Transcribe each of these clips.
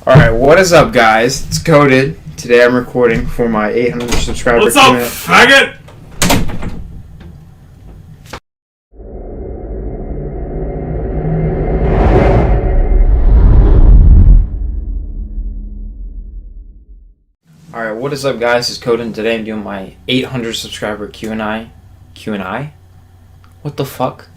Alright, what is up, guys? It's Coded. Today I'm recording for my 800 subscriber What's up, faggot? Alright, what is up, guys? It's Coded, and today I'm doing my 800 subscriber QnA. QnA? What the fuck?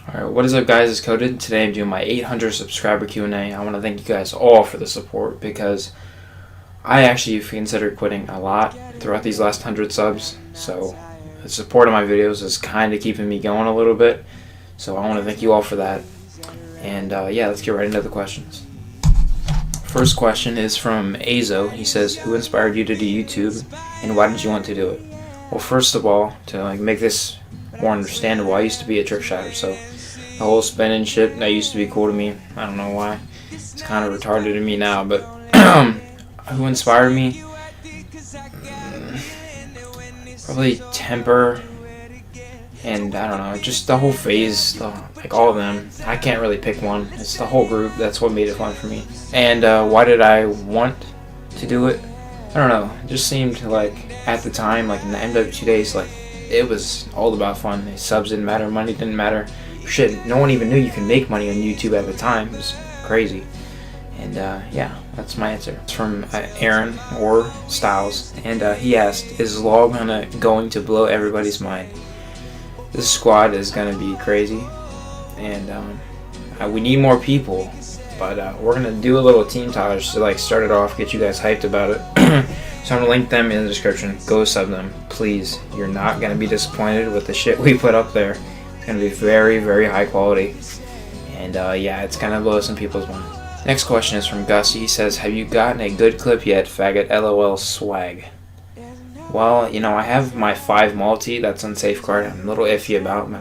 Alright, what is up, guys? It's Coded. Today I'm doing my 800 subscriber Q&A. I want to thank you guys all for the support because I actually considered quitting a lot throughout these last 100 subs. So the support of my videos is kind of keeping me going a little bit. So I want to thank you all for that. And yeah, let's get right into the questions. First question is from Azo. He says, who inspired you to do YouTube and why did you want to do it? Well, first of all, to make this more understandable, I used to be a trick shotter, so the whole spinning shit, that used to be cool to me. I don't know why. It's kind of retarded to me now, but who inspired me? Probably Temper, and I don't know, just the whole phase, like all of them. I can't really pick one. It's the whole group. That's what made it fun for me. And why did I want to do it? I don't know. It just seemed like at the time, like in the MW2 days, like it was all about fun. The subs didn't matter, money didn't matter. Shit, no one even knew you could make money on YouTube at the time. It was crazy. And yeah, that's my answer. It's from Aaron or Styles, and he asked, "Is Law going to blow everybody's mind?" This squad is gonna be crazy, and we need more people. But we're gonna do a little team challenge to like start it off, get you guys hyped about it. So I'm gonna link them in the description. Go sub them, please. You're not gonna be disappointed with the shit we put up there. It's gonna be very, very high quality, and yeah, it's gonna blow some people's mind. Next question is from Gus. He says, "Have you gotten a good clip yet, faggot? LOL swag." Well, you know, I have my 5 multi that's on safeguard. I'm a little iffy about, but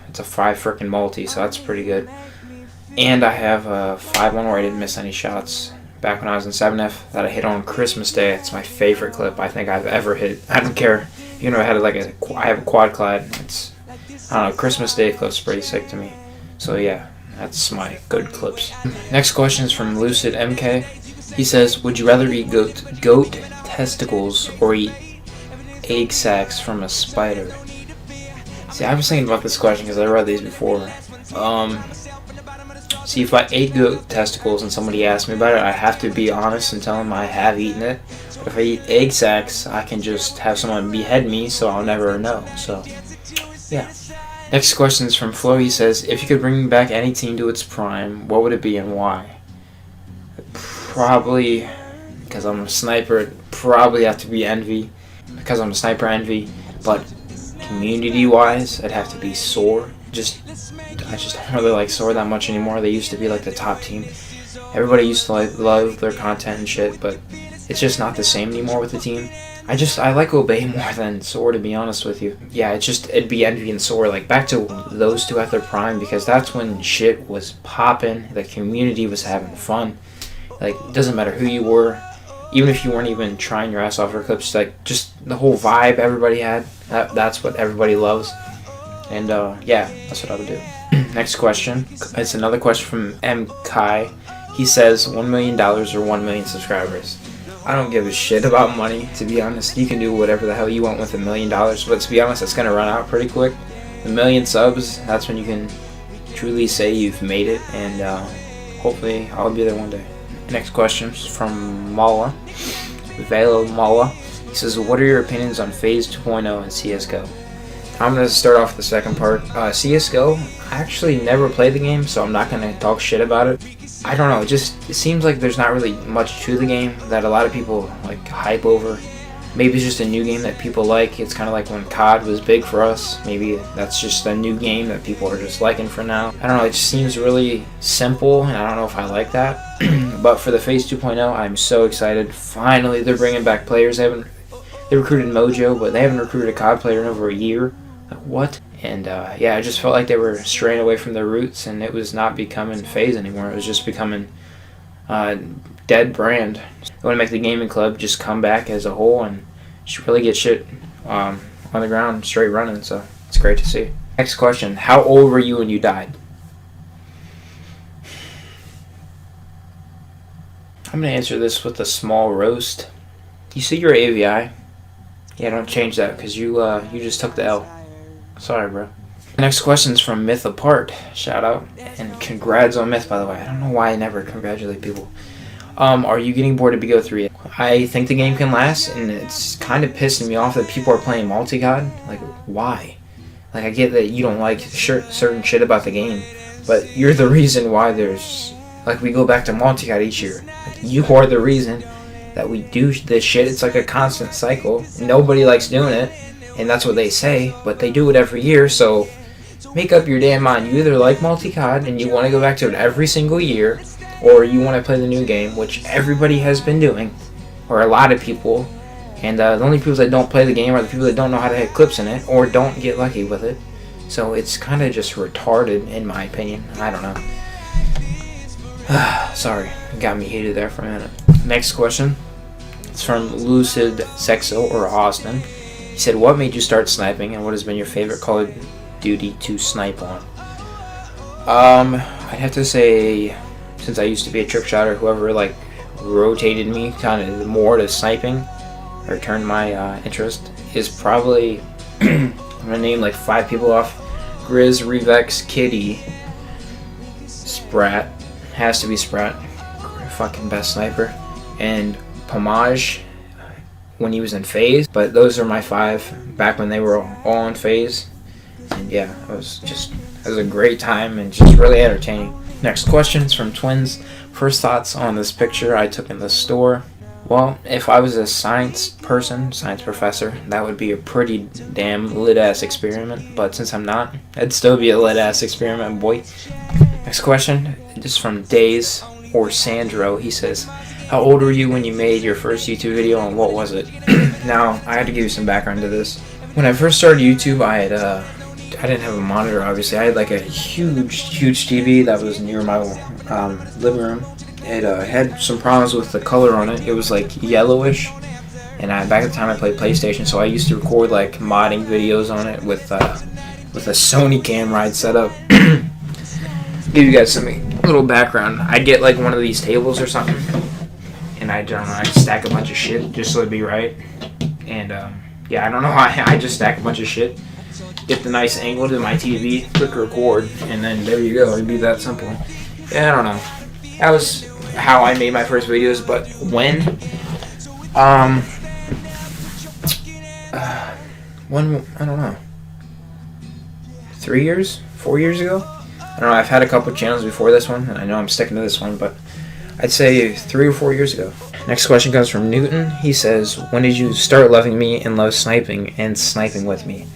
it's a 5 frickin' multi, so that's pretty good. And I have a 5-1 where I didn't miss any shots back when I was in 7F that I hit on Christmas Day. It's my favorite clip I think I've ever hit. I don't care. You know, I have a quad clad. It's, I don't know, Christmas Day clip's pretty sick to me. So yeah, that's my good clips. Next question is from Lucid MK. He says, would you rather eat goat testicles or eat egg sacs from a spider? See, I was thinking about this question because I read these before. See, if I ate goat testicles and somebody asked me about it, I have to be honest and tell them I have eaten it. But if I eat egg sacs, I can just have someone behead me, so I'll never know. So, yeah. Next question is from Flo. He says, if you could bring back any team to its prime, what would it be and why? Probably, because I'm a sniper, it'd probably have to be Envy. Because I'm a sniper, Envy. But community-wise, it'd have to be Soar. I just don't really like Soar that much anymore. They used to be like the top team. Everybody used to love their content and shit, but it's just not the same anymore with the team. I like Obey more than Soar, to be honest with you. Yeah, it'd be Envy and Soar, like back to those two at their prime, because that's when shit was popping. The community was having fun. Like, it doesn't matter who you were, even if you weren't even trying your ass off for clips, like just the whole vibe everybody had. That's what everybody loves. And yeah, that's what I would do. Next question. It's another question from M. Kai. He says, $1 million or 1 million subscribers. I don't give a shit about money, to be honest. You can do whatever the hell you want with $1 million, but to be honest, it's gonna run out pretty quick. 1 million subs, that's when you can truly say you've made it, and hopefully I'll be there one day. Next question is from Mala. Velo Mala. He says, what are your opinions on Phase 2.0 and CSGO? I'm going to start off with the second part. CSGO, I actually never played the game, so I'm not going to talk shit about it. I don't know, it seems like there's not really much to the game that a lot of people like hype over. Maybe it's just a new game that people like. It's kind of like when COD was big for us. Maybe that's just a new game that people are just liking for now. I don't know, it just seems really simple, and I don't know if I like that. But for the Phase 2.0, I'm so excited. Finally, they're bringing back players. They recruited Mojo, but they haven't recruited a COD player in over a year. Like, what? And yeah, I just felt like they were straying away from their roots, and it was not becoming FaZe anymore. It was just becoming dead brand. They want to make the gaming club just come back as a whole and just really get shit on the ground straight running, so it's great to see. Next question. How old were you when you died? I'm gonna answer this with a small roast. You see your AVI? Yeah, don't change that because you just took the L. Sorry, bro. Next question's from Myth Apart. Shout out and congrats on Myth, by the way. I don't know why I never congratulate people. Are you getting bored of BO 3? I think the game can last, and it's kind of pissing me off that people are playing multi-god. Like, why? Like, I get that you don't like certain shit about the game, but you're the reason why there's... Like, we go back to multi-god each year. Like, you are the reason that we do this shit. It's like a constant cycle. Nobody likes doing it, and that's what they say, but they do it every year, so make up your damn mind. You either like multi-god and you want to go back to it every single year, or you want to play the new game, which everybody has been doing, or a lot of people, and the only people that don't play the game are the people that don't know how to hit clips in it, or don't get lucky with it. So it's kind of just retarded, in my opinion. I don't know. Sorry, got me heated there for a minute. Next question. It's from Lucid Sexo, or Austin. He said, what made you start sniping, and what has been your favorite Call of Duty to snipe on? I'd have to say, since I used to be a trick shotter, whoever like rotated me kind of more to sniping or turned my interest is probably I'm gonna name like 5 people off: Grizz, Revex, Kitty, Sprat, has to be Sprat, fucking best sniper, and Pomage when he was in phase. But those are my 5 back when they were all in phase, and yeah, it was a great time and just really entertaining. Next question is from Twins. First thoughts on this picture I took in the store. Well, if I was a science professor, that would be a pretty damn lit-ass experiment. But since I'm not, it'd still be a lit-ass experiment, boy. Next question is from Days, or Sandro. He says, how old were you when you made your first YouTube video, and what was it? Now, I had to give you some background to this. When I first started YouTube, I didn't have a monitor, obviously. I had like a huge TV that was near my living room. It had some problems with the color on it. It was like yellowish, and back at the time I played PlayStation, so I used to record like modding videos on it with a Sony camera I'd set up. Give you guys some little background. I'd get like one of these tables or something, and I'd stack a bunch of shit just so it'd be right. And yeah, I don't know why. I just stack a bunch of shit, get the nice angle to my TV, click record, and then there you go. It'd be that simple. Yeah, I don't know. That was how I made my first videos, but when I don't know, 3 years, 4 years ago? I don't know, I've had a couple channels before this one, and I know I'm sticking to this one, but I'd say 3 or 4 years ago. Next question comes from Newton. He says, when did you start loving me and love sniping and sniping with me?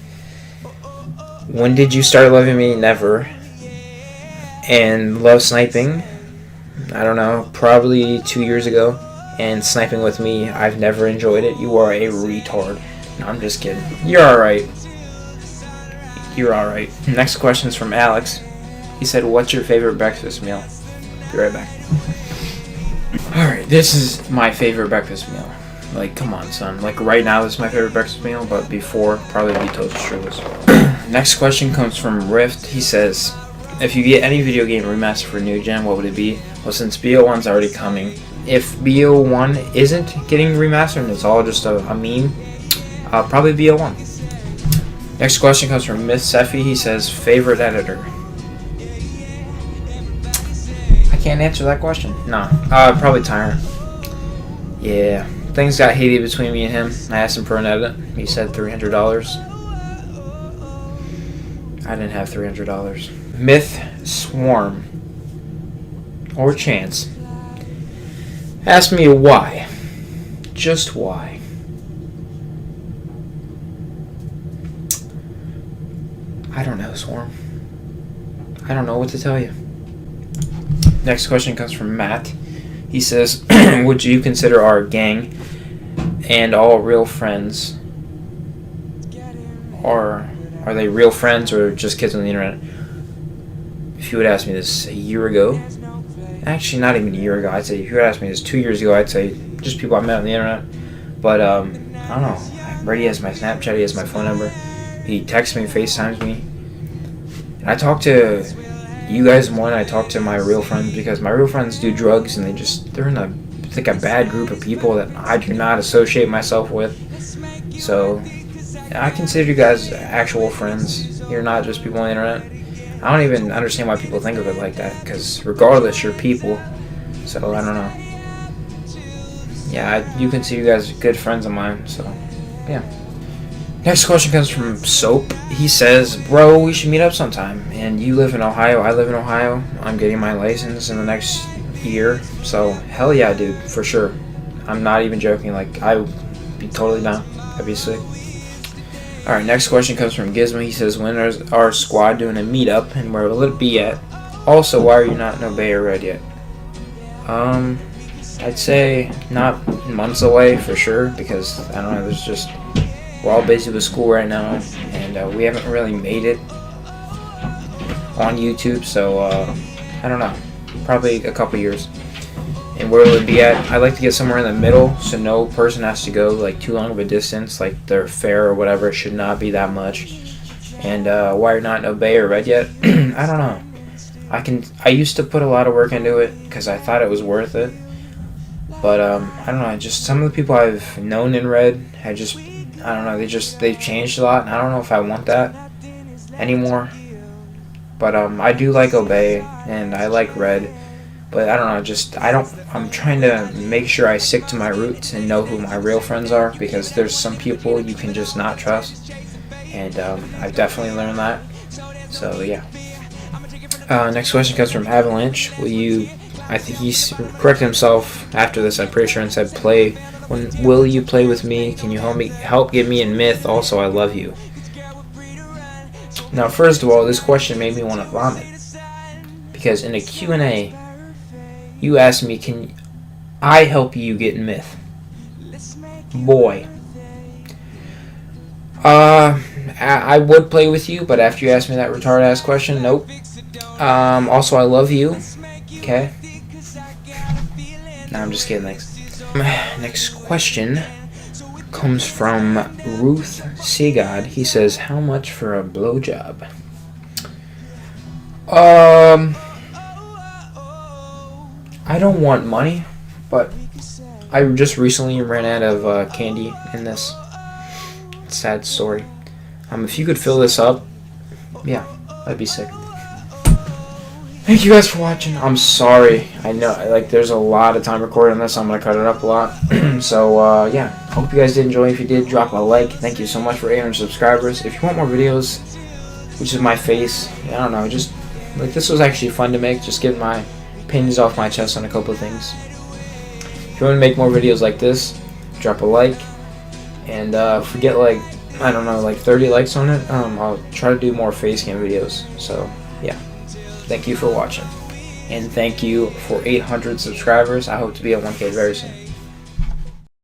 When did you start loving me? Never. And love sniping? I don't know, probably 2 years ago. And sniping with me, I've never enjoyed it. You are a retard. No, I'm just kidding. You're alright. You're alright. Next question is from Alex. He said, what's your favorite breakfast meal? Be right back. Alright, this is my favorite breakfast meal. Like, come on, son. Like, right now, this is my favorite breakfast meal, but before, probably be toasted strudels. Next question comes from Rift. He says, if you get any video game remaster for new gen, what would it be? Well, since BO1's already coming, if BO1 isn't getting remastered and it's all just a meme, probably BO1. Next question comes from Myth Seffi. He says, favorite editor? I can't answer that question. No. Probably Tyrant. Yeah. Things got heated between me and him. I asked him for an edit. He said $300. I didn't have $300. Myth Swarm. Or Chance. Ask me why. Just why. I don't know, Swarm. I don't know what to tell you. Next question comes from Matt. He says, would you consider our gang and all real friends, or are they real friends or just kids on the internet? If you would ask me this a year ago, actually not even a year ago, I'd say if you would ask me this 2 years ago, I'd say just people I met on the internet. But I don't know. Brady has my Snapchat, he has my phone number. He texts me, FaceTimes me. And I talk to you guys more than I talk to my real friends, because my real friends do drugs and they're in the like a bad group of people that I do not associate myself with. So I consider you guys actual friends. You're not just people on the internet. I don't even understand why people think of it like that, because regardless, you're people. So I don't know. Yeah, you consider you guys good friends of mine. So yeah. Next question comes from Soap. He says, bro, we should meet up sometime. And you live in Ohio, I live in Ohio. I'm getting my license in the next year. So, hell yeah, dude, for sure. I'm not even joking. Like, I would be totally down. That'd be sick. Alright, next question comes from Gizmo. He says, when is our squad doing a meetup and where will it be at? Also, why are you not in Bay or Red yet? I'd say not months away for sure, because, I don't know, we're all busy with school right now, and we haven't really made it on YouTube, so I don't know, probably a couple years. And where will it be at? I'd like to get somewhere in the middle, so no person has to go like too long of a distance, like their fare or whatever should not be that much. And why you're not in Bay or Red yet? I don't know. I used to put a lot of work into it because I thought it was worth it, but I don't know. Just some of the people I've known in Red, I don't know, they've changed a lot, and I don't know if I want that anymore. But I do like Obey, and I like Red, but I don't know, I'm trying to make sure I stick to my roots and know who my real friends are, because there's some people you can just not trust, and I've definitely learned that. So yeah. Next question comes from Avalanche. I think he corrected himself after this, I'm pretty sure, and said play. When will you play with me? Can you help get me in Myth? Also, I love you. Now, first of all, this question made me want to vomit, because in a QnA, you asked me, can I help you get in Myth? Boy. I would play with you, but after you asked me that retarded ass question, nope. Also, I love you. Okay. Nah, I'm just kidding. Next question comes from Ruth Seagod. He says, how much for a blowjob? I don't want money, but I just recently ran out of candy in this sad story. If you could fill this up, yeah, that'd be sick. Thank you guys for watching. I'm sorry. I know, there's a lot of time recording this. I'm going to cut it up a lot. So, yeah. Hope you guys did enjoy. If you did, drop a like. Thank you so much for 800 subscribers. If you want more videos, which is my face, I don't know, just, this was actually fun to make. Just getting my opinions off my chest on a couple of things. If you want to make more videos like this, drop a like. And, forget, I don't know, 30 likes on it. I'll try to do more face cam videos. So, yeah. Thank you for watching, and thank you for 800 subscribers. I hope to be at 1K very soon.